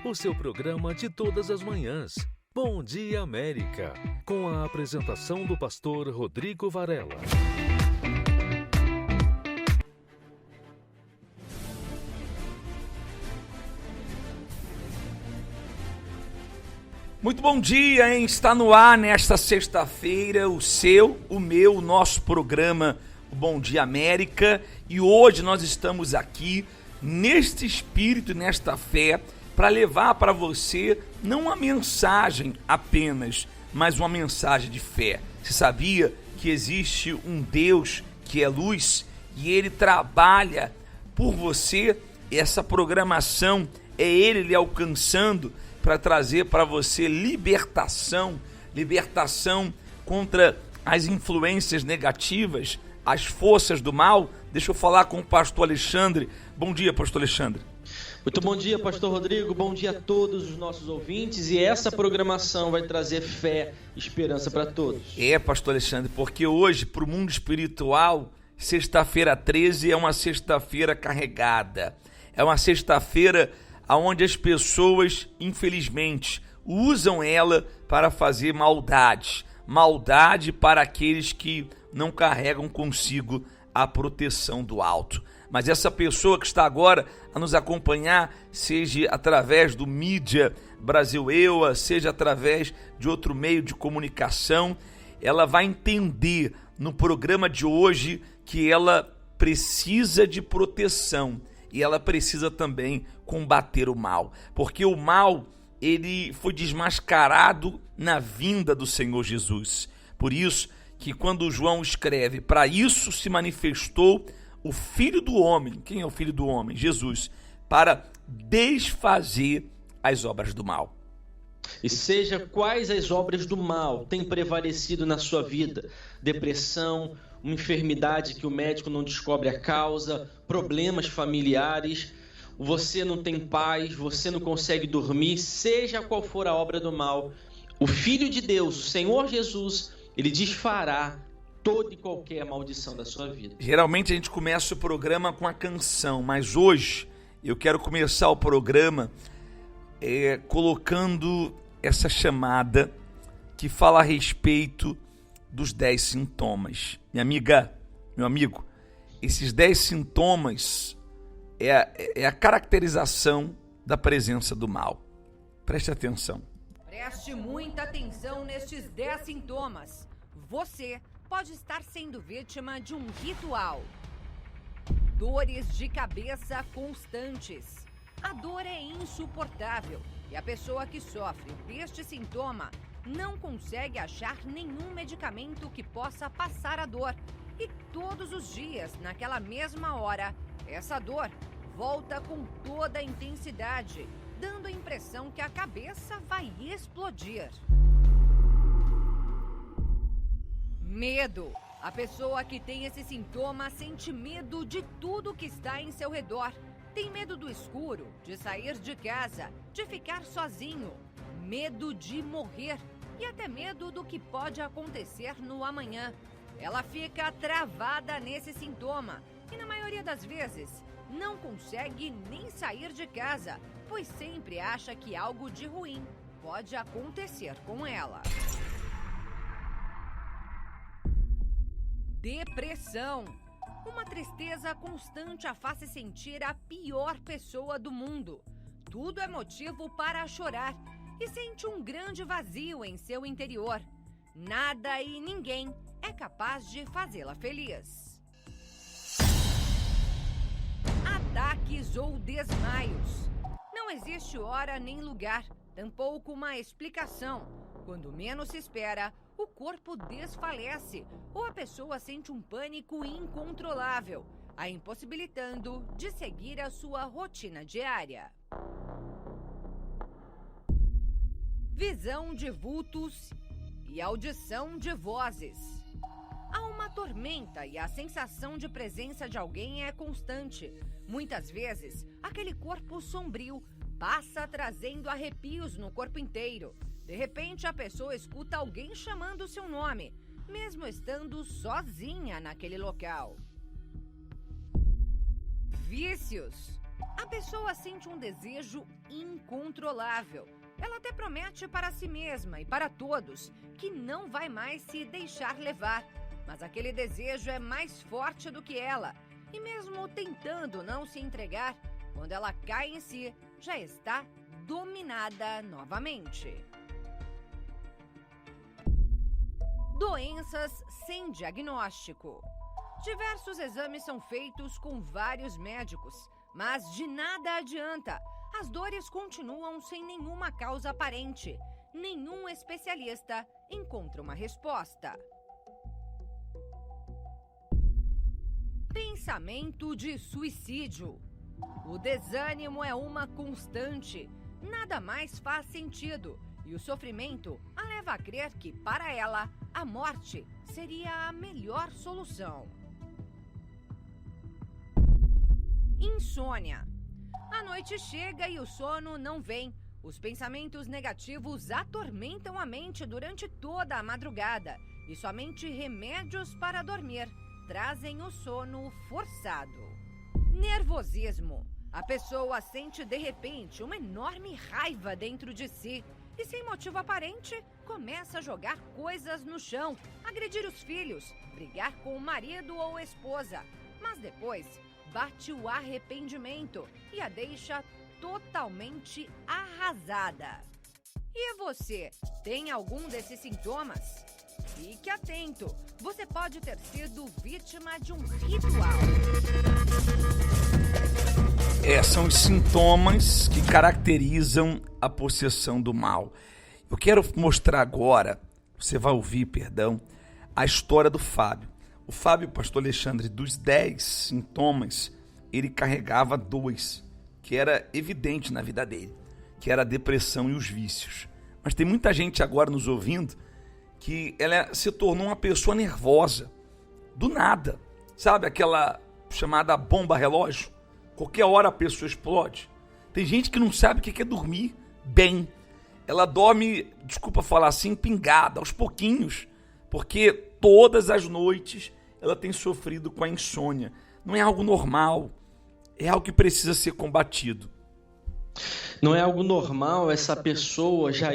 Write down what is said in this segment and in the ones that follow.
o seu programa de todas as manhãs. Bom Dia América, com a apresentação do pastor Rodrigo Varela. Muito bom dia, hein? Está no ar nesta sexta-feira o seu, o meu, o nosso programa o Bom Dia América. E hoje nós estamos aqui neste espírito, nesta fé, para levar para você não uma mensagem apenas, mas uma mensagem de fé. Você sabia que existe um Deus que é luz e Ele trabalha por você? Essa programação é Ele lhe alcançando para trazer para você libertação contra as influências negativas, as forças do mal. Deixa eu falar com o pastor Alexandre. Bom dia, pastor Alexandre. Muito bom dia, pastor Rodrigo. Bom dia a todos os nossos ouvintes. E essa programação vai trazer fé e esperança para todos. Pastor Alexandre, porque hoje, para o mundo espiritual, sexta-feira 13 é uma sexta-feira carregada. É uma sexta-feira onde as pessoas, infelizmente, usam ela para fazer maldade. Maldade para aqueles que não carregam consigo a proteção do alto. Mas essa pessoa que está agora a nos acompanhar, seja através do mídia Brasil EUA, seja através de outro meio de comunicação, ela vai entender no programa de hoje que ela precisa de proteção e ela precisa também combater o mal, porque o mal ele foi desmascarado na vinda do Senhor Jesus. Por isso que quando João escreve, para isso se manifestou o Filho do Homem. Quem é o Filho do Homem? Jesus, para desfazer as obras do mal. E seja quais as obras do mal têm prevalecido na sua vida: depressão, uma enfermidade que o médico não descobre a causa, problemas familiares, você não tem paz, você não consegue dormir, seja qual for a obra do mal, o Filho de Deus, o Senhor Jesus, Ele desfará toda e qualquer maldição da sua vida. Geralmente a gente começa o programa com a canção, mas hoje eu quero começar o programa colocando essa chamada que fala a respeito dos 10 sintomas. Minha amiga, meu amigo, esses 10 sintomas é a caracterização da presença do mal. Preste atenção. Preste muita atenção nestes 10 sintomas. Você pode estar sendo vítima de um ritual. Dores de cabeça constantes. A dor é insuportável e a pessoa que sofre deste sintoma não consegue achar nenhum medicamento que possa passar a dor. E todos os dias, naquela mesma hora, essa dor volta com toda a intensidade, dando a impressão que a cabeça vai explodir. Medo. A pessoa que tem esse sintoma sente medo de tudo que está em seu redor. Tem medo do escuro, de sair de casa, de ficar sozinho. Medo de morrer e até medo do que pode acontecer no amanhã. Ela fica travada nesse sintoma e, na maioria das vezes, não consegue nem sair de casa, pois sempre acha que algo de ruim pode acontecer com ela. Depressão. Uma tristeza constante a faz se sentir a pior pessoa do mundo. Tudo é motivo para chorar e sente um grande vazio em seu interior. Nada e ninguém é capaz de fazê-la feliz. Ataques ou desmaios. Não existe hora nem lugar, tampouco uma explicação. Quando menos se espera, o corpo desfalece ou a pessoa sente um pânico incontrolável, a impossibilitando de seguir a sua rotina diária. Visão de vultos e audição de vozes. Há uma tormenta e a sensação de presença de alguém é constante. Muitas vezes, aquele corpo sombrio passa trazendo arrepios no corpo inteiro. De repente, a pessoa escuta alguém chamando o seu nome, mesmo estando sozinha naquele local. Vícios. A pessoa sente um desejo incontrolável. Ela até promete para si mesma e para todos que não vai mais se deixar levar. Mas aquele desejo é mais forte do que ela. E mesmo tentando não se entregar, quando ela cai em si, já está dominada novamente. Doenças sem diagnóstico. Diversos exames são feitos com vários médicos, mas de nada adianta. As dores continuam sem nenhuma causa aparente. Nenhum especialista encontra uma resposta. Pensamento de suicídio. O desânimo é uma constante. Nada mais faz sentido. E o sofrimento a leva a crer que, para ela, a morte seria a melhor solução. Insônia. A noite chega e o sono não vem. Os pensamentos negativos atormentam a mente durante toda a madrugada. E somente remédios para dormir trazem o sono forçado. Nervosismo. A pessoa sente de repente uma enorme raiva dentro de si. E sem motivo aparente, começa a jogar coisas no chão, agredir os filhos, brigar com o marido ou esposa. Mas depois, bate o arrependimento e a deixa totalmente arrasada. E você, tem algum desses sintomas? Fique atento, você pode ter sido vítima de um ritual. São os sintomas que caracterizam a possessão do mal. Eu quero mostrar agora, você vai ouvir, perdão, a história do Fábio. O Fábio, pastor Alexandre, dos 10 sintomas, ele carregava 2, que era evidente na vida dele, que era a depressão e os vícios. Mas tem muita gente agora nos ouvindo que ela se tornou uma pessoa nervosa, do nada. Sabe aquela chamada bomba relógio? Qualquer hora a pessoa explode. Tem gente que não sabe o que é dormir bem. Ela dorme, desculpa falar assim, pingada, aos pouquinhos, porque todas as noites ela tem sofrido com a insônia. Não é algo normal, é algo que precisa ser combatido. Não é algo normal essa pessoa já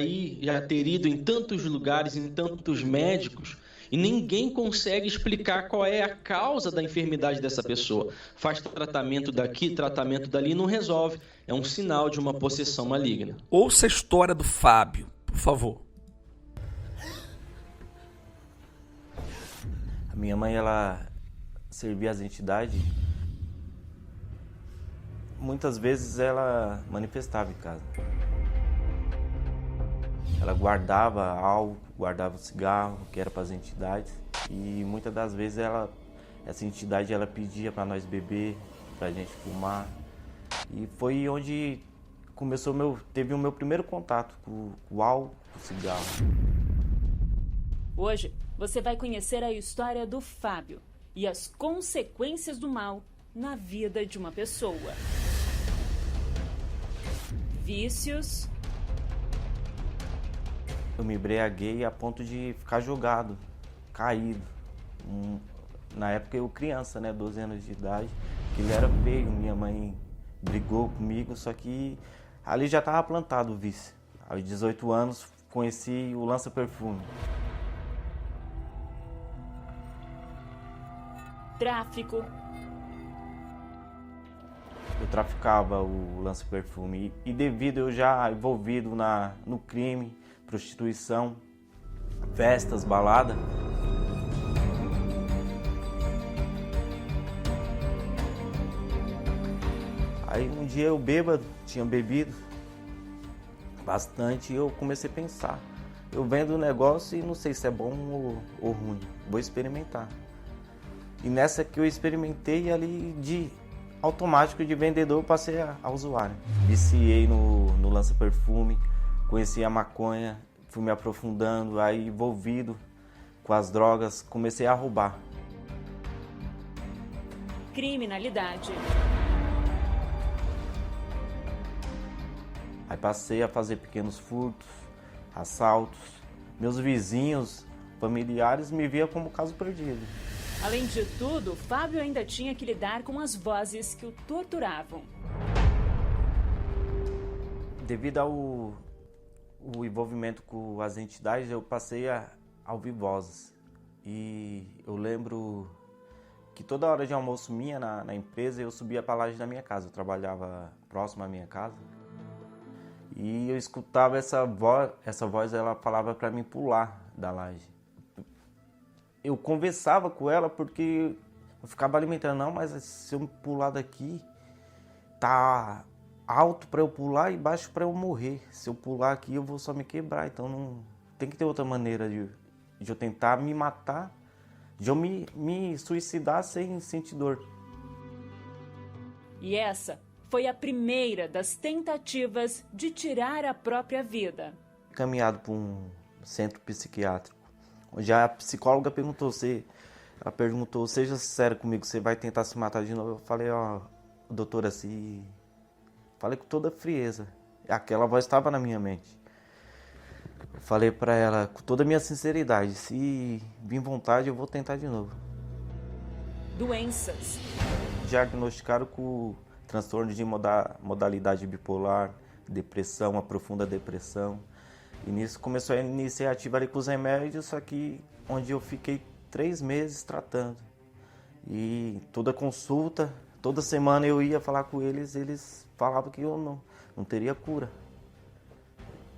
ter ido em tantos lugares, em tantos médicos, e ninguém consegue explicar qual é a causa da enfermidade dessa pessoa. Faz tratamento daqui, tratamento dali, e não resolve. É um sinal de uma possessão maligna. Ouça a história do Fábio, por favor. A minha mãe, ela servia as entidades. Muitas vezes ela manifestava em casa. Ela guardava álcool, guardava cigarro, que era para as entidades. E muitas das vezes essa entidade ela pedia para nós beber, para a gente fumar. E foi onde teve o meu primeiro contato com o álcool, com o cigarro. Hoje você vai conhecer a história do Fábio e as consequências do mal na vida de uma pessoa. Vícios. Eu me embriaguei a ponto de ficar jogado, caído. Na época eu criança, 12 anos de idade, que ele era feio. Minha mãe brigou comigo, só que ali já estava plantado o vício. Aos 18 anos conheci o lança-perfume. Tráfico. Eu traficava o lança-perfume e devido eu já envolvido no crime, prostituição, festas, balada. Aí um dia eu bêbado, tinha bebido bastante e eu comecei a pensar. Eu vendo o negócio e não sei se é bom ou ruim, vou experimentar. E nessa que eu experimentei ali de automático de vendedor eu passei a usuário. Viciei no lança-perfume, conheci a maconha, fui me aprofundando, aí envolvido com as drogas, comecei a roubar. Criminalidade. Aí passei a fazer pequenos furtos, assaltos. Meus vizinhos, familiares me viam como caso perdido. Além de tudo, Fábio ainda tinha que lidar com as vozes que o torturavam. Devido ao envolvimento com as entidades, eu passei a ouvir vozes. E eu lembro que toda hora de almoço minha na empresa, eu subia para a laje da minha casa. Eu trabalhava próximo à minha casa. E eu escutava essa voz, ela falava para mim pular da laje. Eu conversava com ela porque eu ficava alimentando, não, mas se eu pular daqui, tá alto para eu pular e baixo para eu morrer. Se eu pular aqui, eu vou só me quebrar. Então não tem que ter outra maneira de eu tentar me matar, de eu me suicidar sem sentir dor. E essa foi a primeira das tentativas de tirar a própria vida. Caminhado para um centro psiquiátrico, onde a psicóloga perguntou, seja sincero comigo, você vai tentar se matar de novo? Eu falei, doutora, falei com toda frieza. Aquela voz estava na minha mente. Eu falei para ela com toda a minha sinceridade, se vir vontade eu vou tentar de novo. Doenças. Diagnosticaram com transtorno de modalidade bipolar, depressão, uma profunda depressão. E nisso começou a iniciativa ali com os remédios, só que onde eu fiquei 3 meses tratando. E toda consulta, toda semana eu ia falar com eles falavam que eu não teria cura.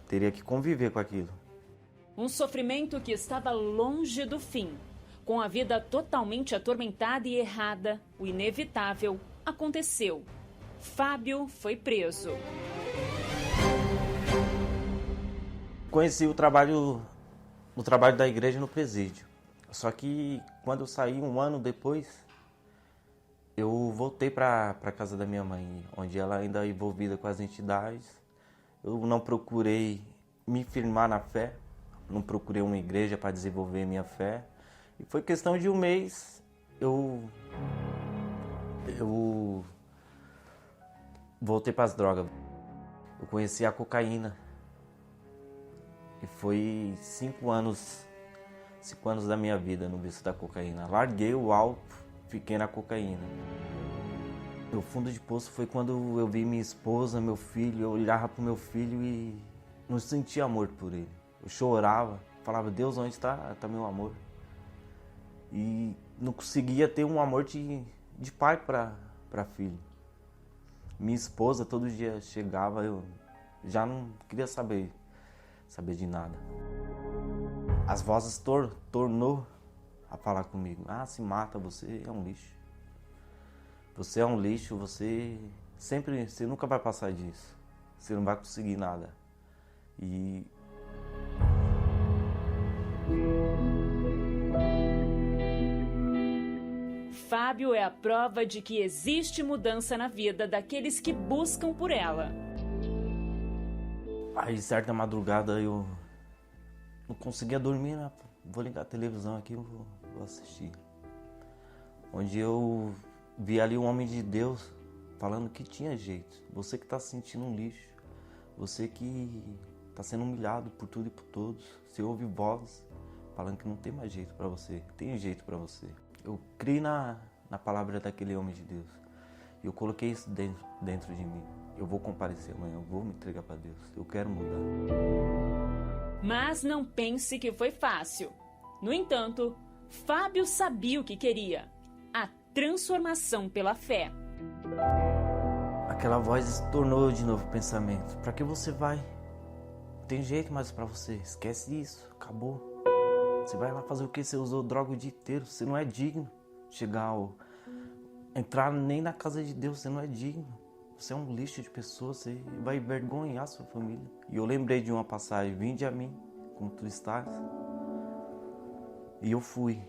Teria que conviver com aquilo. Um sofrimento que estava longe do fim. Com a vida totalmente atormentada e errada, o inevitável aconteceu. Fábio foi preso. Conheci o trabalho da igreja no presídio. Só que quando eu saí 1 ano depois, eu voltei para a casa da minha mãe, onde ela ainda é envolvida com as entidades. Eu não procurei me firmar na fé, não procurei uma igreja para desenvolver minha fé. E foi questão de 1 mês, eu voltei para as drogas. Eu conheci a cocaína. E foi 5 anos da minha vida no vício da cocaína. Larguei o álcool, fiquei na cocaína. O fundo de poço foi quando eu vi minha esposa, meu filho, eu olhava para o meu filho e não sentia amor por ele. Eu chorava, falava, Deus, onde está meu amor? E não conseguia ter um amor de pai para filho. Minha esposa todo dia chegava, eu já não queria saber de nada. As vozes tornou a falar comigo. Se mata, você é um lixo. Você é um lixo, você nunca vai passar disso. Você não vai conseguir nada. E Fábio é a prova de que existe mudança na vida daqueles que buscam por ela. Aí, certa madrugada, eu não conseguia dormir, né? Vou ligar a televisão aqui e vou assistir. Onde eu vi ali um homem de Deus falando que tinha jeito. Você que está se sentindo um lixo. Você que está sendo humilhado por tudo e por todos. Você ouve vozes falando que não tem mais jeito para você. Tem jeito para você. Eu criei na palavra daquele homem de Deus. E eu coloquei isso dentro de mim. Eu vou comparecer amanhã, eu vou me entregar para Deus. Eu quero mudar. Mas não pense que foi fácil. No entanto, Fábio sabia o que queria. A transformação pela fé. Aquela voz tornou de novo o pensamento. Para que você vai? Não tem jeito mais para você. Esquece isso. Acabou. Você vai lá fazer o quê? Você usou droga o dia inteiro. Você não é digno de entrar nem na casa de Deus. Você não é digno. Você é um lixo de pessoa. Você vai envergonhar sua família. E eu lembrei de uma passagem. Vinde a mim, como tu estás. E eu fui.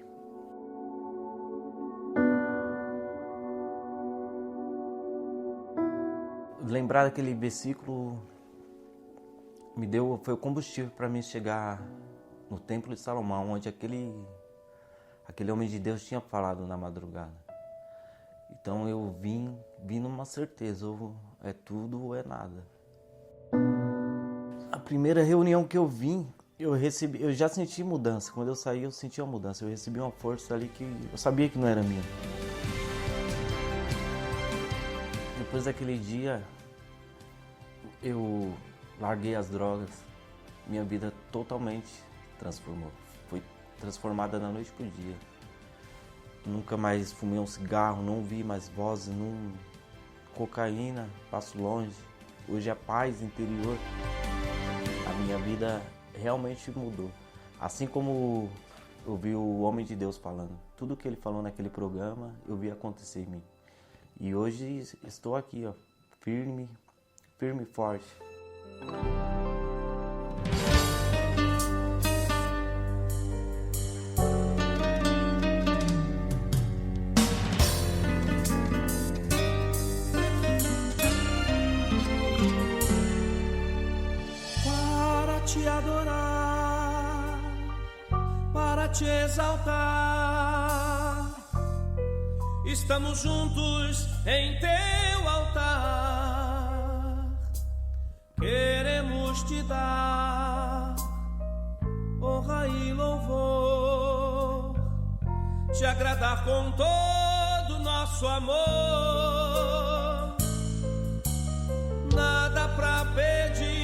Lembrar daquele versículo foi o combustível para mim chegar no Templo de Salomão, onde aquele homem de Deus tinha falado na madrugada. Então eu vim numa certeza, ou é tudo ou é nada. A primeira reunião que eu vim, eu já senti mudança. Quando eu saí, eu senti uma mudança. Eu recebi uma força ali que eu sabia que não era minha. Depois daquele dia, eu larguei as drogas, minha vida totalmente transformou. Foi transformada da noite pro dia. Nunca mais fumei um cigarro, não vi mais vozes, cocaína, passo longe. Hoje a paz interior, a minha vida realmente mudou. Assim como eu vi o homem de Deus falando, tudo que ele falou naquele programa, eu vi acontecer em mim. E hoje estou aqui, ó, firme e forte. Para te adorar, para te exaltar, estamos juntos em teu altar. Queremos te dar honra e louvor, te agradar com todo o nosso amor. Nada pra pedir,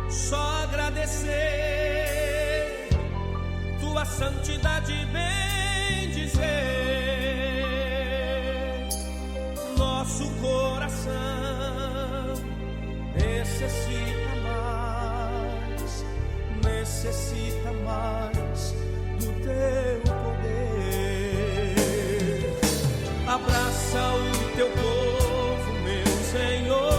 só agradecer, tua santidade bem dizer. Nosso coração necessita mais do teu poder. Abraça o teu povo, meu Senhor.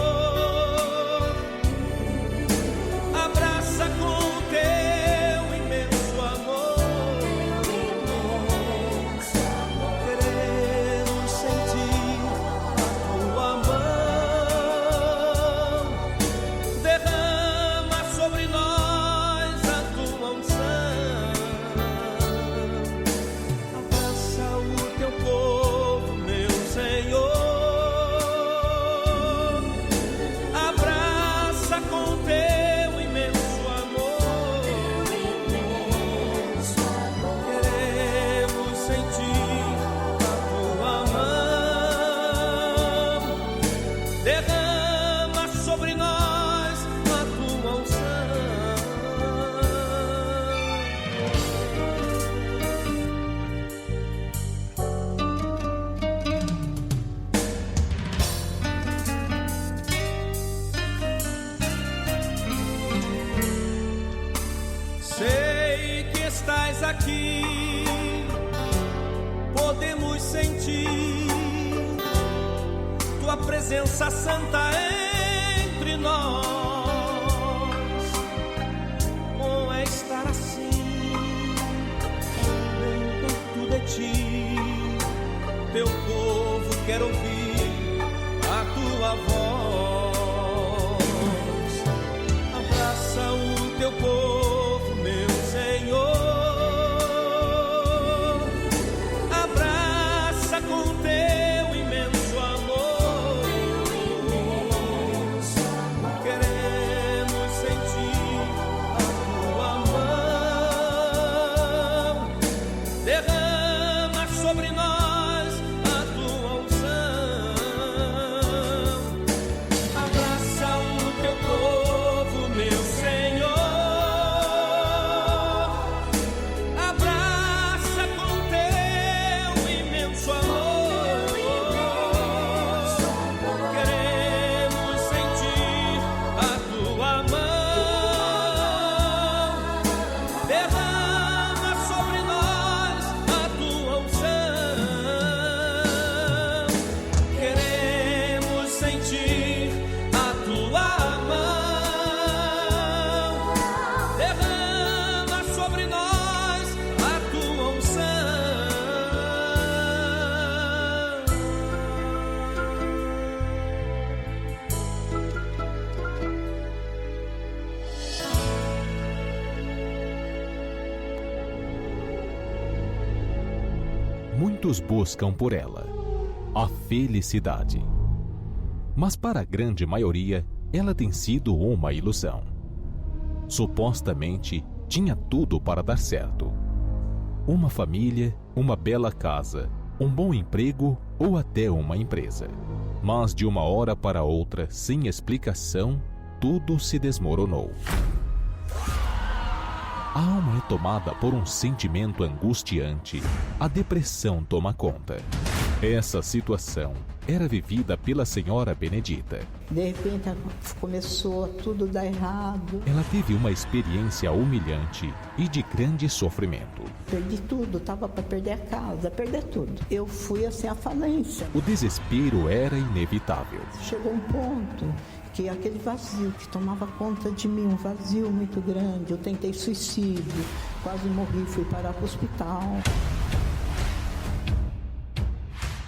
Abraça com teu imenso amor. Queremos sentir a tua mão. Derrama sobre nós a tua unção. Abraça o teu povo, meu Senhor. Abraça com teu imenso amor. Queremos sentir a tua mão. Derrama sobre nós a tua unção. Sei que estás aqui, podemos sentir tua presença santa entre nós. Bom é estar assim, bem perto de ti. Teu povo quer ouvir a tua voz. Abraça o teu povo, meu Senhor. Abraça com teu imenso amor. Queremos sentir a tua mão. Derrama sobre nós a tua unção. Abraça o teu povo, meu Senhor. Abraça com teu imenso amor. Queremos sentir a tua mão. Derrama sobre nós a tua unção. Queremos sentir a tua mão. Derrama sobre nós a tua unção. Muitos buscam por ela a felicidade. Mas para a grande maioria, ela tem sido uma ilusão. Supostamente, tinha tudo para dar certo. Uma família, uma bela casa, um bom emprego ou até uma empresa. Mas de uma hora para outra, sem explicação, tudo se desmoronou. A alma é tomada por um sentimento angustiante. A depressão toma conta. Essa situação era vivida pela senhora Benedita. De repente começou a tudo dar errado. Ela teve uma experiência humilhante e de grande sofrimento. Perdi tudo, estava para perder a casa, perder tudo. Eu fui assim à falência. O desespero era inevitável. Chegou um ponto que aquele vazio que tomava conta de mim, um vazio muito grande. Eu tentei suicídio, quase morri, fui parar para o hospital.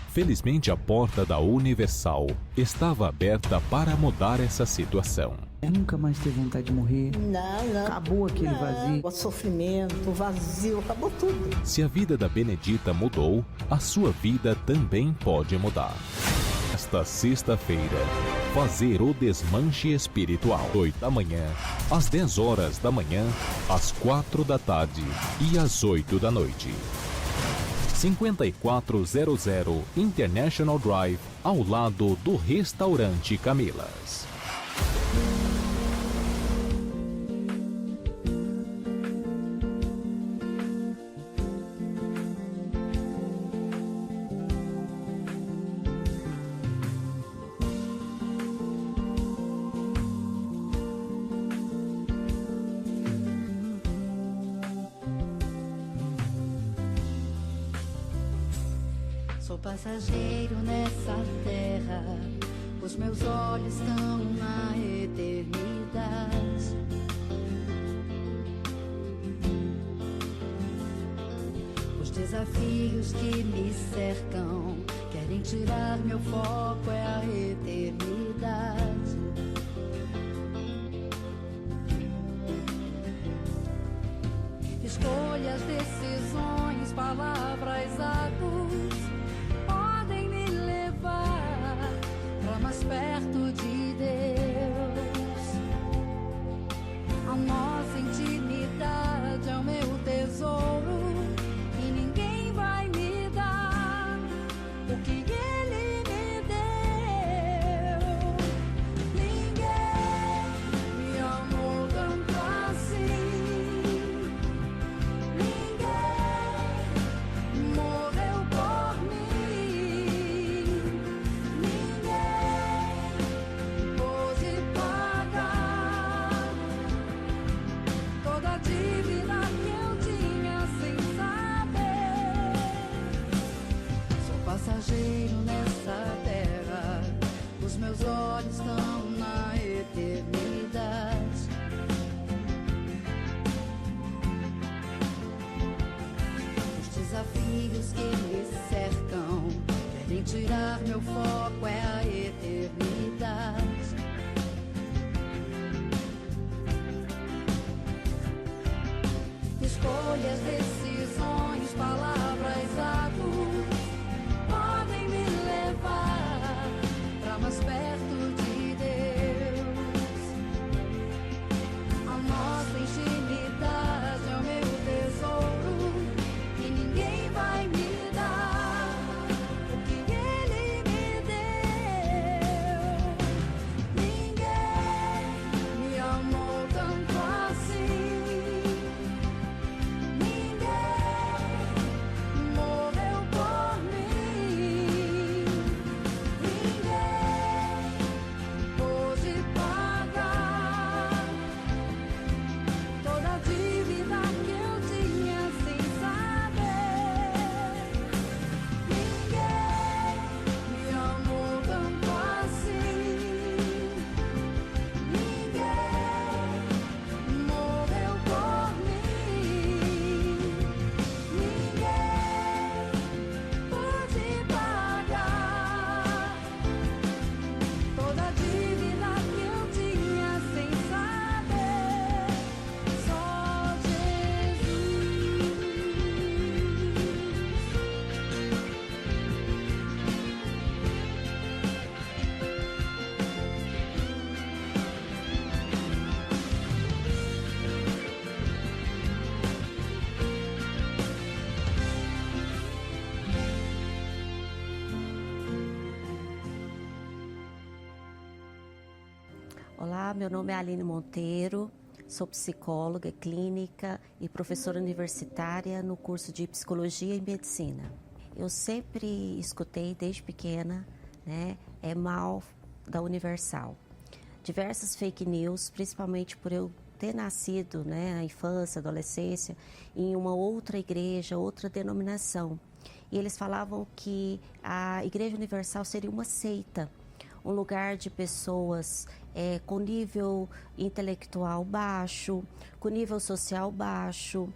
Felizmente, a porta da Universal estava aberta para mudar essa situação. Eu nunca mais teve vontade de morrer. Não. Acabou aquele vazio. O sofrimento, o vazio, acabou tudo. Se a vida da Benedita mudou, a sua vida também pode mudar. Esta sexta-feira, fazer o desmanche espiritual. 8 da manhã, às 10 horas da manhã, às 4 da tarde e às 8 da noite. 5400 International Drive, ao lado do Restaurante Camilas. Sou passageiro nessa terra, os meus olhos estão na eternidade. Os desafios que me cercam querem tirar meu foco, é a eternidade. Escolhas, decisões, palavras, atos podem me levar pra mais perto de Deus. A nossa intimidade é o meu tesouro e ninguém vai me dar o que Ele me deu. Ninguém me amou tanto assim. Ninguém morreu por mim. Ninguém pôde pagar toda a dívida que eu tinha sem saber. Sou passageiro nessa terra, os meus olhos estão na eternidade. Os desafios que me cercam querem tirar meu foco, é a eternidade. Escolhas, decisões, palavras, atos podem me levar pra mais perto de Deus. A nossa intimidade é o meu tesouro e ninguém vai me dar o que Ele me deu. Olá, meu nome é Aline Monteiro, sou psicóloga clínica e professora universitária no curso de Psicologia e Medicina. Eu sempre escutei desde pequena, mal da Universal. Diversas fake news, principalmente por eu ter nascido, na infância, adolescência, em uma outra igreja, outra denominação. E eles falavam que a Igreja Universal seria uma seita, um lugar de pessoas com nível intelectual baixo, com nível social baixo,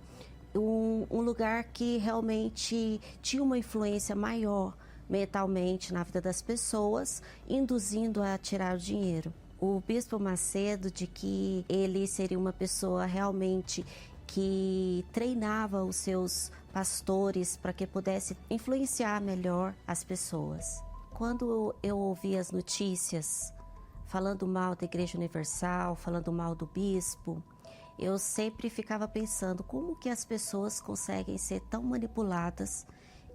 um lugar que realmente tinha uma influência maior mentalmente na vida das pessoas, induzindo a tirar o dinheiro. O Bispo Macedo, de que ele seria uma pessoa realmente que treinava os seus pastores para que pudesse influenciar melhor as pessoas. Quando eu ouvi as notícias falando mal da Igreja Universal, falando mal do bispo, eu sempre ficava pensando como que as pessoas conseguem ser tão manipuladas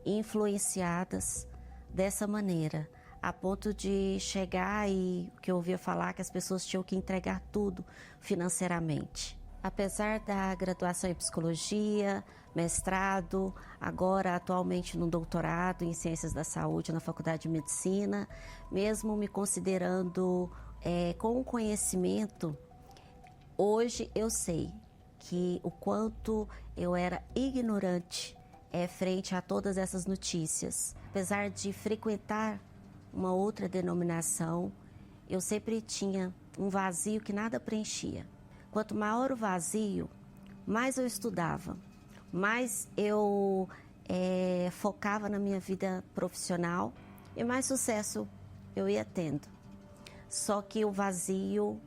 e influenciadas dessa maneira, a ponto de chegar e que eu ouvia falar que as pessoas tinham que entregar tudo financeiramente. Apesar da graduação em psicologia, mestrado, agora atualmente no doutorado em ciências da saúde na Faculdade de Medicina, mesmo me considerando com conhecimento, hoje eu sei que o quanto eu era ignorante frente a todas essas notícias. Apesar de frequentar uma outra denominação, eu sempre tinha um vazio que nada preenchia. Quanto maior o vazio, mais eu estudava, mais eu focava na minha vida profissional e mais sucesso eu ia tendo. Só que o vazio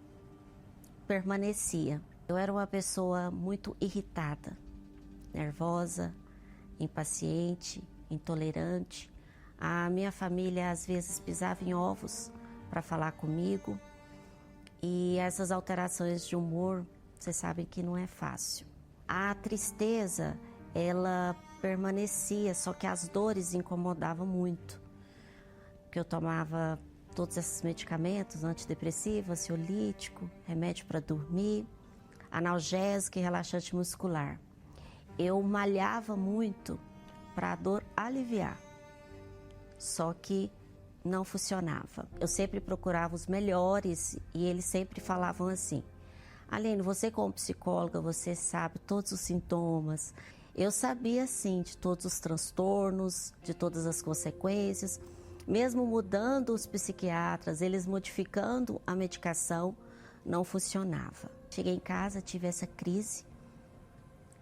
permanecia. Eu era uma pessoa muito irritada, nervosa, impaciente, intolerante. A minha família às vezes pisava em ovos para falar comigo. E essas alterações de humor, vocês sabem que não é fácil. A tristeza, ela permanecia, só que as dores incomodavam muito. Porque eu tomava todos esses medicamentos, antidepressivo, ansiolítico, remédio para dormir, analgésico e relaxante muscular. Eu malhava muito para a dor aliviar, só que não funcionava. Eu sempre procurava os melhores e eles sempre falavam assim: Aline, você como psicóloga, você sabe todos os sintomas. Eu sabia sim de todos os transtornos, de todas as consequências. Mesmo mudando os psiquiatras, eles modificando a medicação, não funcionava. Cheguei em casa, tive essa crise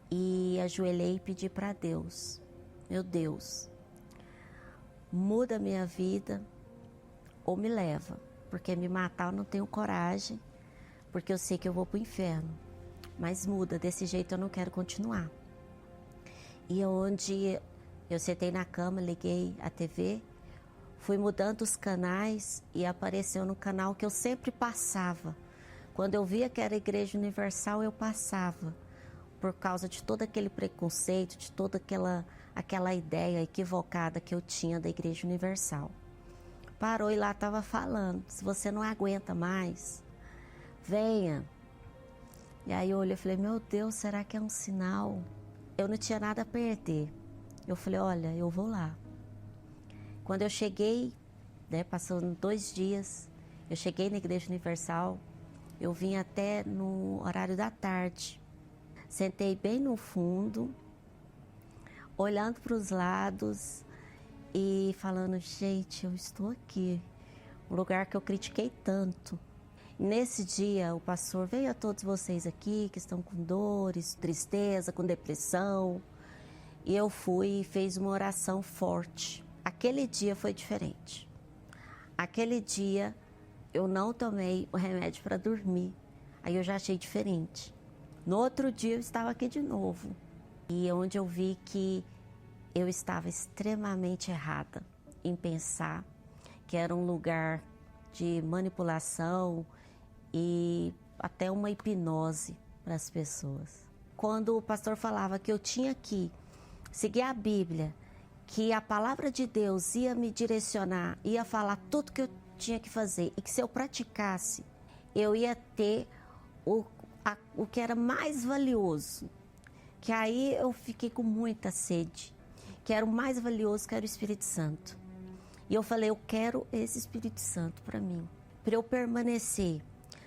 e ajoelhei e pedi para Deus: meu Deus, muda a minha vida ou me leva, porque me matar eu não tenho coragem, porque eu sei que eu vou para o inferno, mas muda, desse jeito eu não quero continuar. E onde eu sentei na cama, liguei a TV, fui mudando os canais e apareceu no canal que eu sempre passava. Quando eu via que era Igreja Universal, eu passava, por causa de todo aquele preconceito, de toda aquela ideia equivocada que eu tinha da Igreja Universal. Parou e lá estava falando: se você não aguenta mais, venha. E aí eu olhei e falei: meu Deus, será que é um sinal? Eu não tinha nada a perder. Eu falei: olha, eu vou lá. Quando eu cheguei, passando 2 dias, eu cheguei na Igreja Universal, eu vim até no horário da tarde. Sentei bem no fundo, olhando para os lados e falando: gente, eu estou aqui, um lugar que eu critiquei tanto. Nesse dia, o pastor: veio a todos vocês aqui que estão com dores, tristeza, com depressão. E eu fui e fiz uma oração forte. Aquele dia foi diferente. Aquele dia eu não tomei o remédio para dormir. Aí eu já achei diferente. No outro dia eu estava aqui de novo. E onde eu vi que eu estava extremamente errada em pensar que era um lugar de manipulação e até uma hipnose para as pessoas. Quando o pastor falava que eu tinha que seguir a Bíblia, que a palavra de Deus ia me direcionar, ia falar tudo que eu tinha que fazer e que se eu praticasse, eu ia ter o que era mais valioso. Que aí eu fiquei com muita sede. Que era o mais valioso, que era o Espírito Santo. E eu falei, eu quero esse Espírito Santo para mim. Para eu permanecer.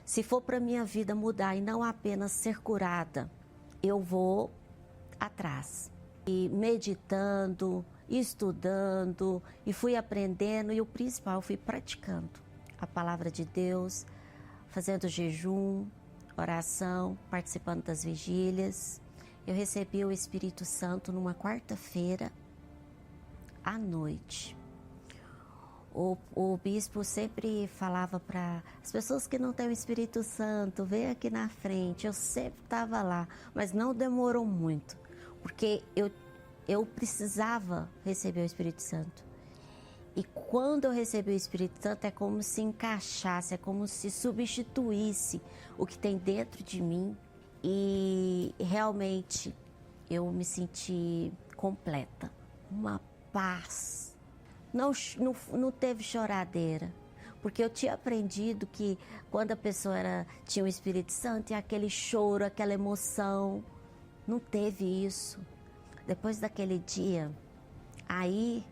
Se for para minha vida mudar e não apenas ser curada, eu vou atrás. E meditando, estudando, e fui aprendendo, e o principal, eu fui praticando a palavra de Deus, fazendo jejum, oração, participando das vigílias. Eu recebi o Espírito Santo numa quarta-feira à noite. O bispo sempre falava para as pessoas que não têm o Espírito Santo, vem aqui na frente. Eu sempre estava lá, mas não demorou muito, porque eu precisava receber o Espírito Santo. E quando eu recebi o Espírito Santo, é como se encaixasse, é como se substituísse o que tem dentro de mim. E realmente eu me senti completa, uma paz. Não teve choradeira, porque eu tinha aprendido que quando a pessoa tinha o Espírito Santo, tinha aquele choro, aquela emoção. Não teve isso. Depois daquele dia, aí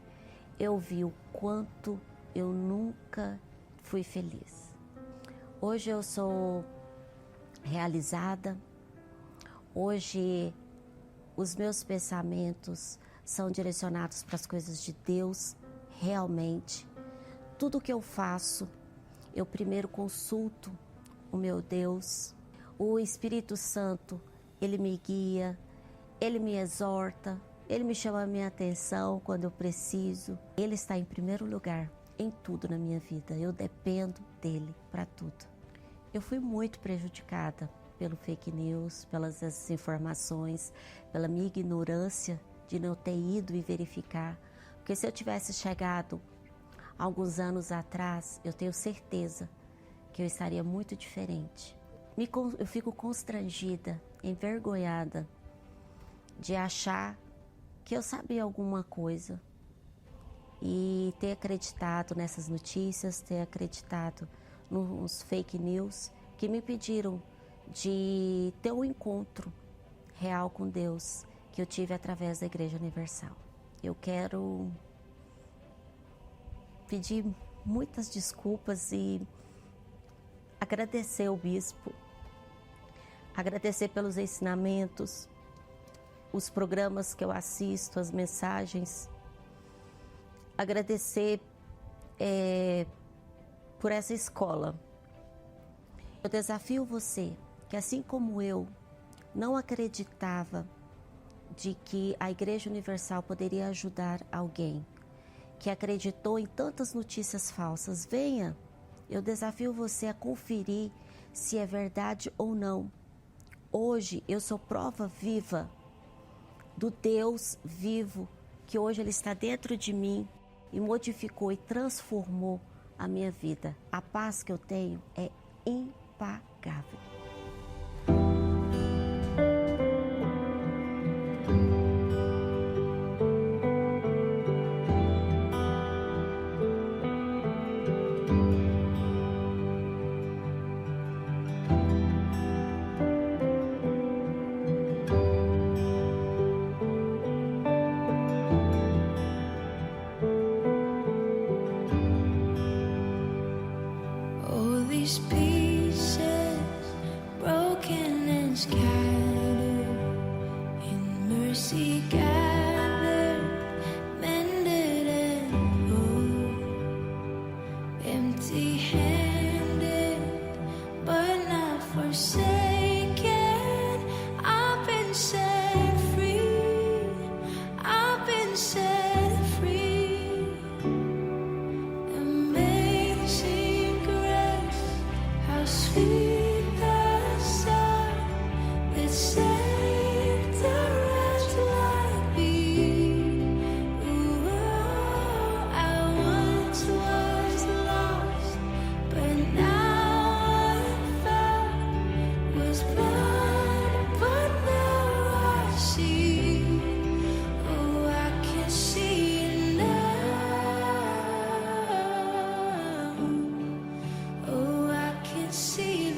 eu vi o quanto eu nunca fui feliz. Hoje eu sou realizada. Hoje os meus pensamentos são direcionados para as coisas de Deus, realmente. Tudo que eu faço, eu primeiro consulto o meu Deus. O Espírito Santo, ele me guia, ele me exorta, ele me chama a minha atenção quando eu preciso. Ele está em primeiro lugar em tudo na minha vida. Eu dependo dele para tudo. Eu fui muito prejudicada pelo fake news, pelas desinformações, pela minha ignorância de não ter ido e verificar. Porque se eu tivesse chegado alguns anos atrás, eu tenho certeza que eu estaria muito diferente. Eu fico constrangida, envergonhada de achar que eu sabia alguma coisa e ter acreditado nessas notícias, ter acreditado nos fake news que me pediram de ter um encontro real com Deus que eu tive através da Igreja Universal. Eu quero pedir muitas desculpas e agradecer ao bispo, agradecer pelos ensinamentos, os programas que eu assisto, as mensagens, agradecer por essa escola. Eu desafio você que, assim como eu, não acreditava de que a Igreja Universal poderia ajudar alguém, que acreditou em tantas notícias falsas, venha. Eu desafio você a conferir se é verdade ou não. Hoje eu sou prova viva do Deus vivo, que hoje Ele está dentro de mim e modificou e transformou a minha vida. A paz que eu tenho é impagável. These pieces broken and scattered, in mercy gathered, mended and whole, empty-handed but not forsaken. I've been set free, I've been set free. Amazing grace, how sweet the sound that saved a wretch like me. Ooh, I once was lost, but now I'm found. Was blind, but now I see. Oh, I can see now. Oh, I can see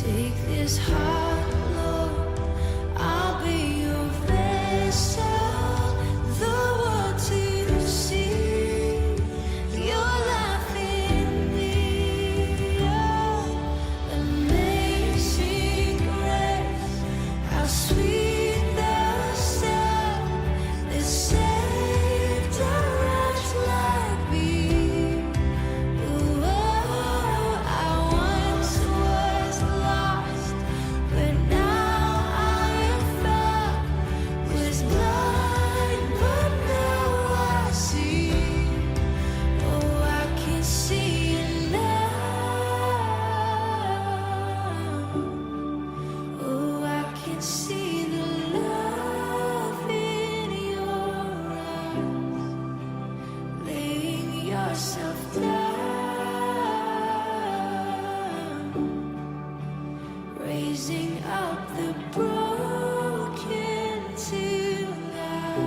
Take this heart, Lord, I'll be your vessel, the world to see your life in me. Oh, amazing grace, how sweet the sound that saved a wretch like me. Oh, I once was lost, but now I am found. Was blind, but now I see. Oh, I can see it now. Oh, I can see the love in your eyes, laying yourself down, raising up the broken to life.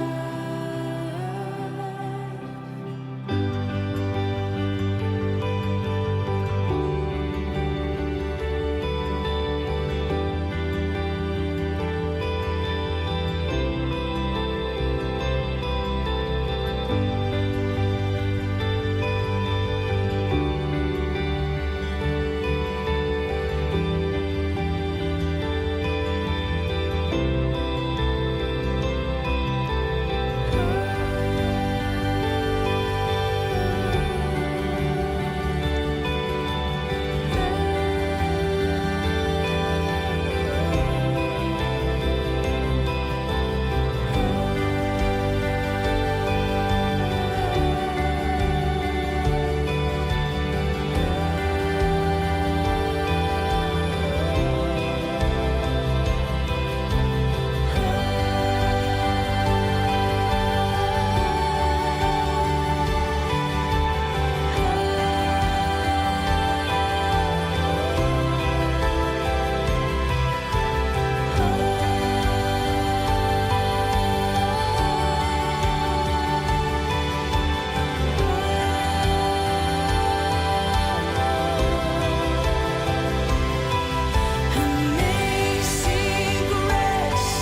Amazing grace,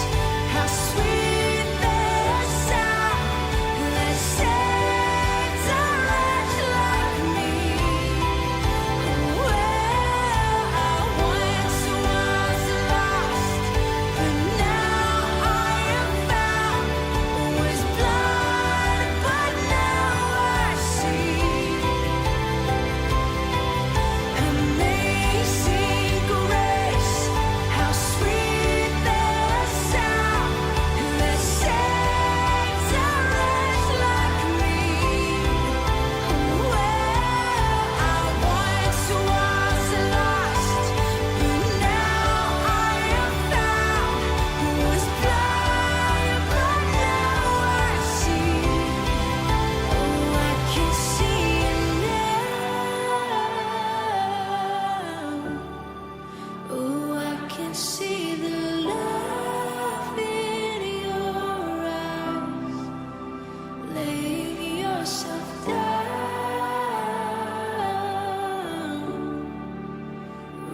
how sweet the sound that saved a wretch like me. Well, I once was lost, but now I am found. Was blind, but now I see. Amazing grace, how sweet the sound that saved a wretch like me. Well, I once was lost, but now I am found. Was blind, but now I see. Oh, I can see it now. Oh, I can see the love in your eyes, laying yourself down,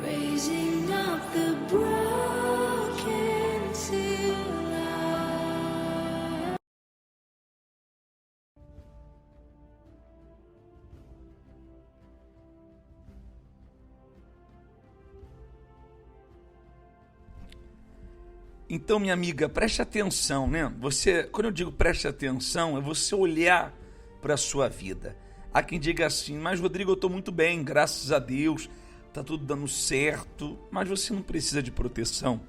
raising up the broken to life. Então, minha amiga, preste atenção, né? Quando eu digo preste atenção, é você olhar para a sua vida. Há quem diga assim, mas Rodrigo, eu estou muito bem, graças a Deus, está tudo dando certo, mas você não precisa de proteção.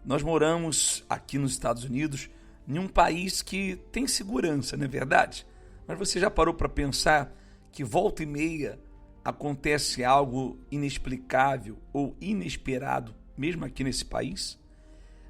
Nós moramos aqui nos Estados Unidos, em um país que tem segurança, não é verdade? Mas você já parou para pensar que volta e meia acontece algo inexplicável ou inesperado, mesmo aqui nesse país?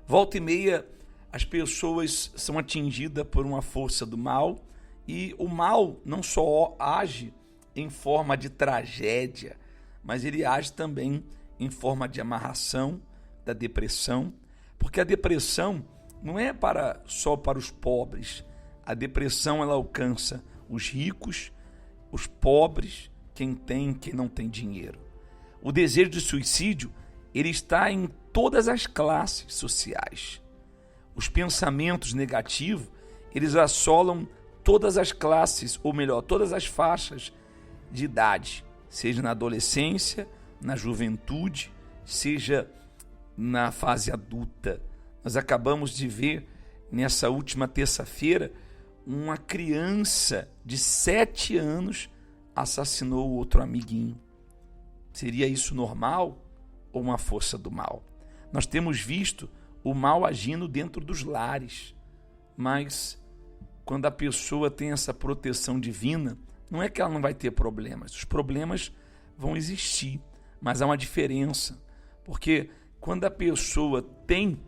Volta e meia as pessoas são atingidas por uma força do mal, e o mal não só age em forma de tragédia, mas ele age também em forma de amarração, da depressão, porque a depressão não é só para os pobres. A depressão ela alcança os ricos, os pobres, quem tem, quem não tem dinheiro. O desejo de suicídio ele está em todas as classes sociais. Os pensamentos negativos, eles assolam todas as classes, ou melhor, todas as faixas de idade, seja na adolescência, na juventude, seja na fase adulta. Nós acabamos de ver, nessa última terça-feira, uma criança de 7 anos assassinou outro amiguinho. Seria isso normal ou uma força do mal? Nós temos visto o mal agindo dentro dos lares, mas quando a pessoa tem essa proteção divina, não é que ela não vai ter problemas, os problemas vão existir, mas há uma diferença, porque quando a pessoa tem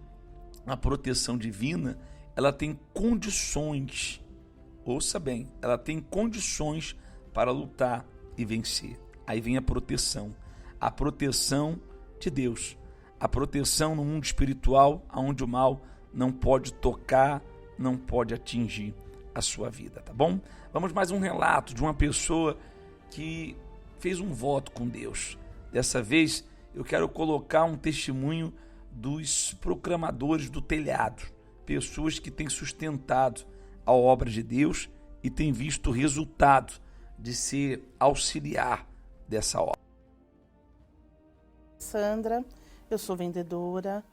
a proteção divina, ela tem condições, ouça bem, ela tem condições para lutar e vencer. Aí vem a proteção de Deus, a proteção no mundo espiritual, onde o mal não pode tocar, não pode atingir a sua vida, tá bom? Vamos mais um relato de uma pessoa que fez um voto com Deus. Dessa vez eu quero colocar um testemunho dos proclamadores do telhado, pessoas que têm sustentado a obra de Deus e têm visto o resultado de ser auxiliar dessa obra. Sandra, eu sou vendedora,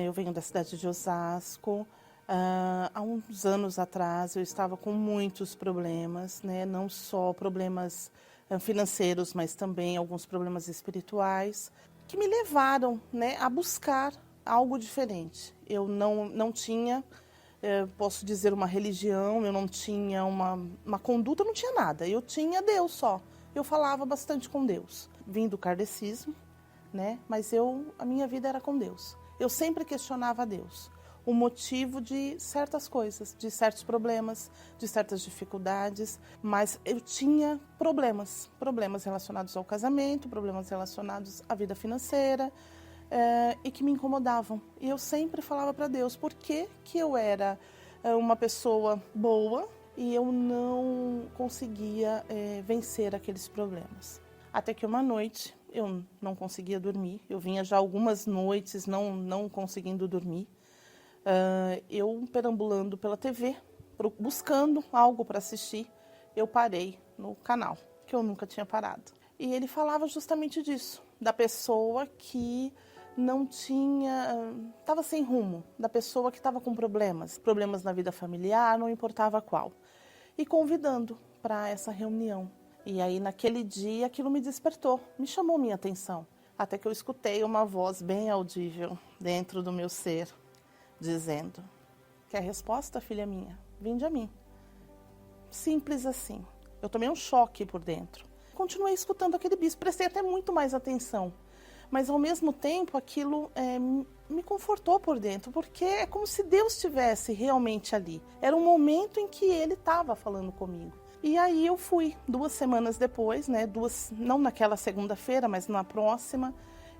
eu venho da cidade de Osasco. Há uns anos atrás eu estava com muitos problemas, né? Não só problemas financeiros, mas também alguns problemas espirituais, que me levaram, né, a buscar algo diferente. Eu não tinha, posso dizer, uma religião, eu não tinha uma conduta, eu não tinha nada. Eu tinha Deus só. Eu falava bastante com Deus. Vim do kardecismo, né? Mas a minha vida era com Deus. Eu sempre questionava a Deus o motivo de certas coisas, de certos problemas, de certas dificuldades, mas eu tinha problemas relacionados ao casamento, problemas relacionados à vida financeira, e que me incomodavam. E eu sempre falava para Deus por que eu era uma pessoa boa e eu não conseguia vencer aqueles problemas. Até que uma noite eu não conseguia dormir, eu vinha já algumas noites não conseguindo dormir. Eu perambulando pela TV, buscando algo para assistir, eu parei no canal, que eu nunca tinha parado. E ele falava justamente disso, da pessoa que não tinha, estava sem rumo, da pessoa que estava com problemas na vida familiar, não importava qual. E convidando para essa reunião. E aí naquele dia aquilo me despertou, me chamou minha atenção. Até que eu escutei uma voz bem audível dentro do meu ser, dizendo: quer resposta, filha minha? Vinde a mim. Simples assim. Eu tomei um choque por dentro. Continuei escutando aquele bispo, prestei até muito mais atenção. Mas ao mesmo tempo aquilo me confortou por dentro, porque é como se Deus estivesse realmente ali. Era um momento em que Ele estava falando comigo. E aí eu fui, 2 semanas depois, né, não naquela segunda-feira, mas na próxima,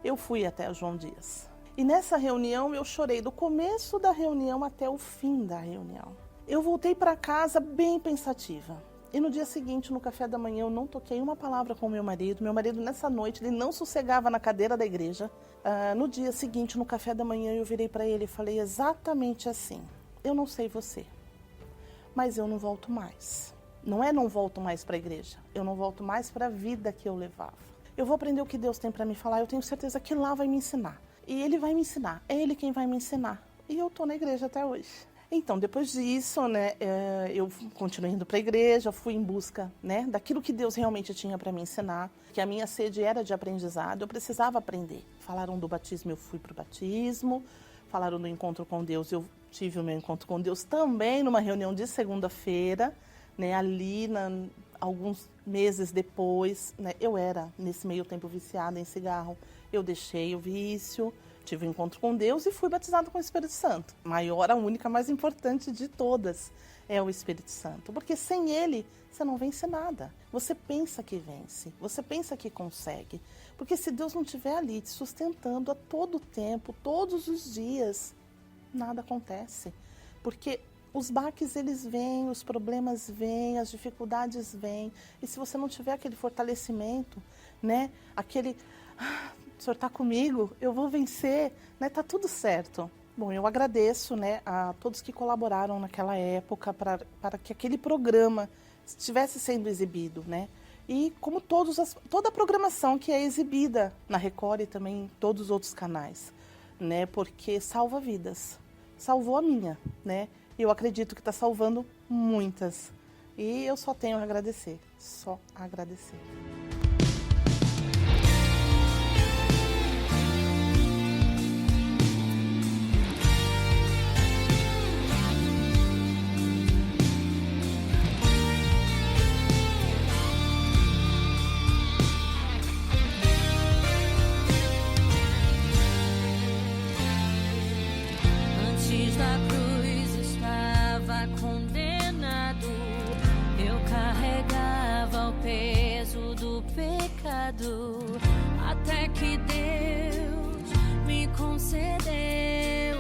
eu fui até João Dias. E nessa reunião eu chorei do começo da reunião até o fim da reunião. Eu voltei para casa bem pensativa. E no dia seguinte, no café da manhã, eu não toquei uma palavra com meu marido. Meu marido, nessa noite, ele não sossegava na cadeira da igreja. No dia seguinte, no café da manhã, eu virei para ele e falei exatamente assim: eu não sei você, mas eu não volto mais. Não volto mais para a igreja. Eu não volto mais para a vida que eu levava. Eu vou aprender o que Deus tem para me falar. Eu tenho certeza que lá vai me ensinar. E Ele vai me ensinar, é Ele quem vai me ensinar. E eu estou na igreja até hoje. Então, depois disso, né, eu continuei indo para a igreja, fui em busca, né, daquilo que Deus realmente tinha para me ensinar, que a minha sede era de aprendizado, eu precisava aprender. Falaram do batismo, eu fui para o batismo. Falaram do encontro com Deus, eu tive o meu encontro com Deus também numa reunião de segunda-feira, né, ali alguns meses depois, né, eu era, nesse meio tempo, viciada em cigarro. Eu deixei o vício, tive um encontro com Deus e fui batizada com o Espírito Santo. Maior, a única, mais importante de todas é o Espírito Santo. Porque sem Ele, você não vence nada. Você pensa que vence, você pensa que consegue. Porque se Deus não estiver ali te sustentando a todo tempo, todos os dias, nada acontece. Porque os baques, eles vêm, os problemas vêm, as dificuldades vêm. E se você não tiver aquele fortalecimento, né, o Senhor está comigo, eu vou vencer, né? Tá tudo certo. Bom, eu agradeço, né, a todos que colaboraram naquela época para que aquele programa estivesse sendo exibido, né? E como toda a programação que é exibida na Record e também em todos os outros canais, né? Porque salva vidas. Salvou a minha, né? E eu acredito que está salvando muitas. E eu só tenho a agradecer, só agradecer. Antes da cruz estava condenado, eu carregava o peso do pecado, até que Deus me concedeu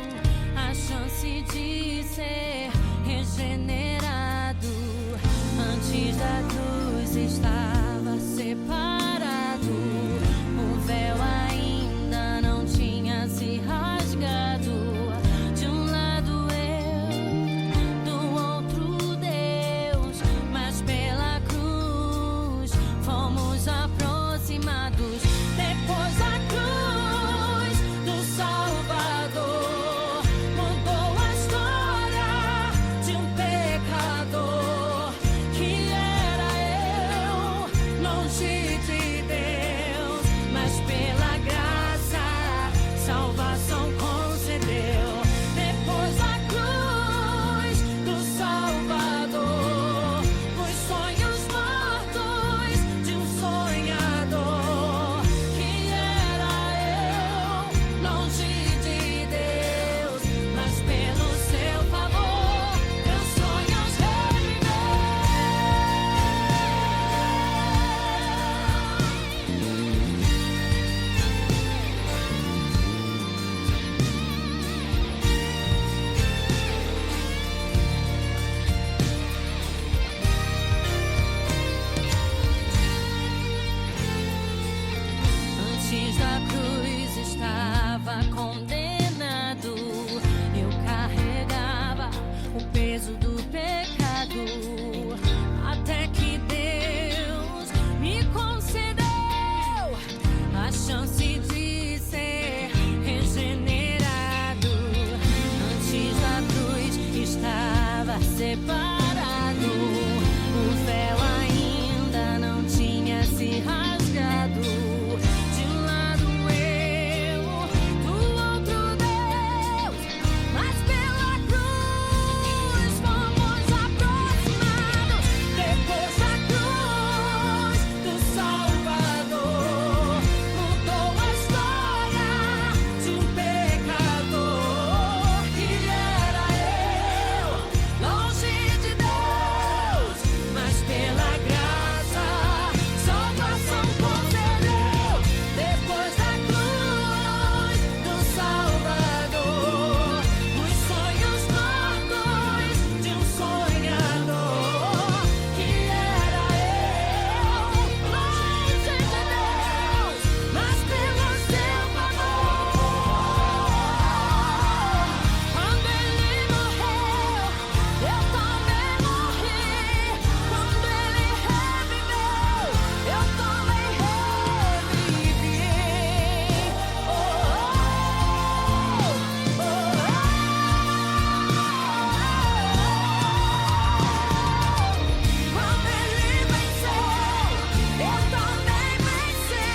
a chance de ser regenerado. Antes da cruz estava separado, o véu ainda não tinha se rasgado. De um lado eu, do outro Deus, mas pela cruz fomos aproximados. Depois da cruz do Salvador, mudou a história de um pecador que era eu, longe de Deus, mas pela graça salvação concedeu. Depois da cruz do Salvador, os sonhos mortos de um sonhador que era eu, longe de Deus, mas pelo seu favor meus sonhos reviveu. Antes da cruz estava condenado, eu carregava o peso do pecado, até que Deus me concedeu a chance de ser regenerado. Antes da cruz estava separado, o véu ainda não tinha se rasgado. De um lado eu, do outro Deus, mas pela cruz fomos aproximados. Depois da cruz do Salvador, mudou a história de um pecador que era eu, longe de Deus, mas pela graça salvação concedeu. Depois da cruz do Salvador, os sonhos mortos de um sonhador que era eu, longe de Deus, mas pelo seu favor. Quando ele morreu, eu também morri. Quando ele reviveu, eu também revivi. Quando ele venceu, eu também venci.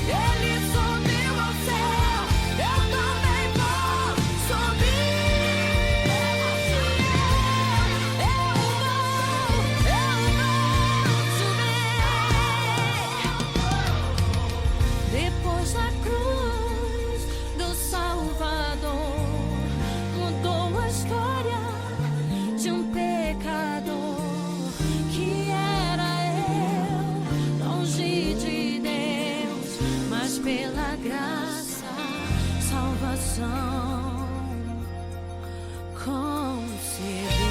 Ele subiu ao céu, eu também vou subir. Eu vou subir. Depois da cruz do Salvador, mudou a história de um pecador que era eu, longe de Deus, mas pela graça salvação concedeu.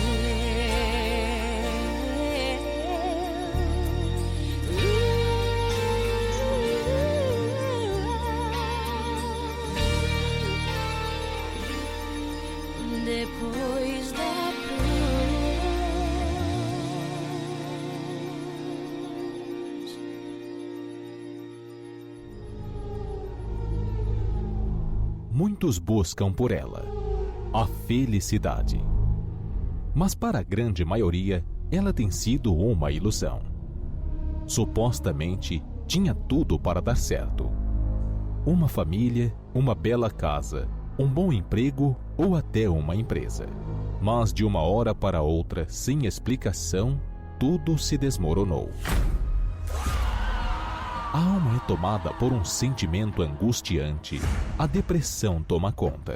muitos buscam por ela: a felicidade. Mas para a grande maioria, ela tem sido uma ilusão. Supostamente, tinha tudo para dar certo: uma família, uma bela casa, um bom emprego ou até uma empresa. Mas de uma hora para outra, sem explicação, tudo se desmoronou. A alma é tomada por um sentimento angustiante. A depressão toma conta.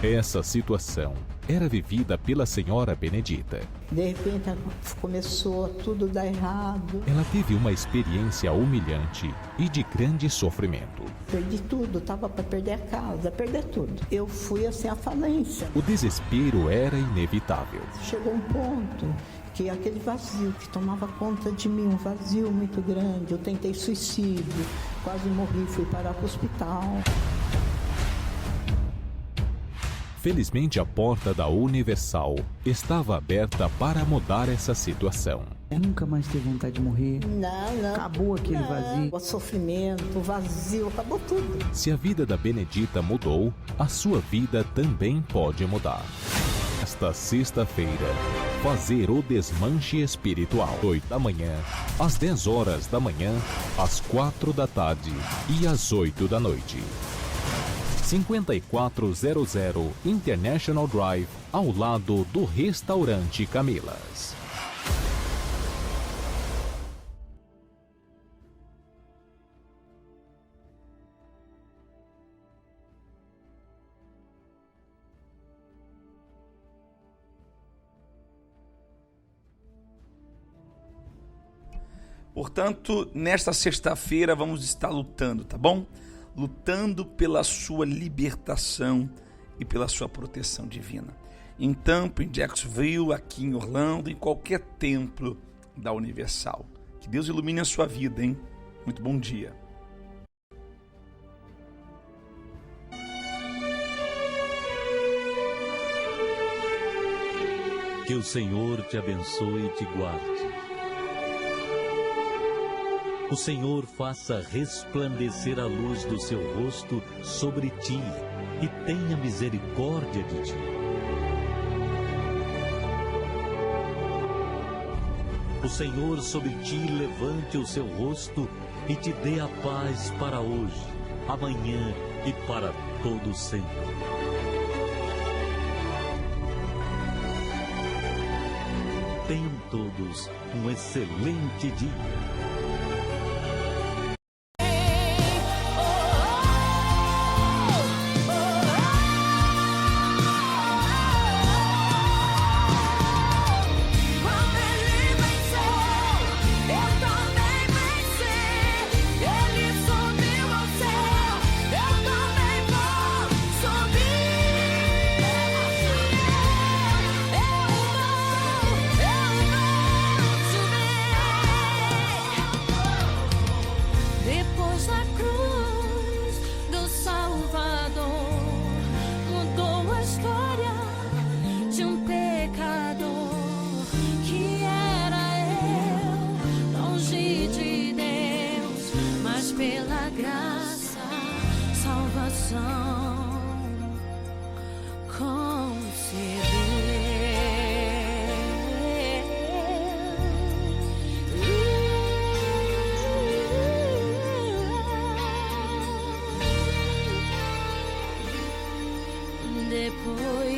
Essa situação era vivida pela senhora Benedita. De repente começou a tudo dar errado. Ela teve uma experiência humilhante e de grande sofrimento. Perdi tudo, estava para perder a casa, perder tudo. Eu fui assim à falência. O desespero era inevitável. Chegou um ponto que aquele vazio que tomava conta de mim, um vazio muito grande. Eu tentei suicídio, quase morri, fui parar para o hospital. Felizmente, a porta da Universal estava aberta para mudar essa situação. Eu nunca mais tive vontade de morrer. Não. Acabou aquele vazio. O sofrimento, o vazio, acabou tudo. Se a vida da Benedita mudou, a sua vida também pode mudar. Esta sexta-feira, fazer o desmanche espiritual. 8 da manhã, às 10 horas da manhã, às 4 da tarde e às 8 da noite. 5400 International Drive, ao lado do Restaurante Camilas. Portanto, nesta sexta-feira vamos estar lutando, tá bom? Lutando pela sua libertação e pela sua proteção divina. Em Tampa, em Jacksonville, aqui em Orlando, em qualquer templo da Universal. Que Deus ilumine a sua vida, hein? Muito bom dia. Que o Senhor te abençoe e te guarde. O Senhor faça resplandecer a luz do seu rosto sobre ti e tenha misericórdia de ti. O Senhor sobre ti levante o seu rosto e te dê a paz para hoje, amanhã e para todo sempre. Tenham todos um excelente dia. Depois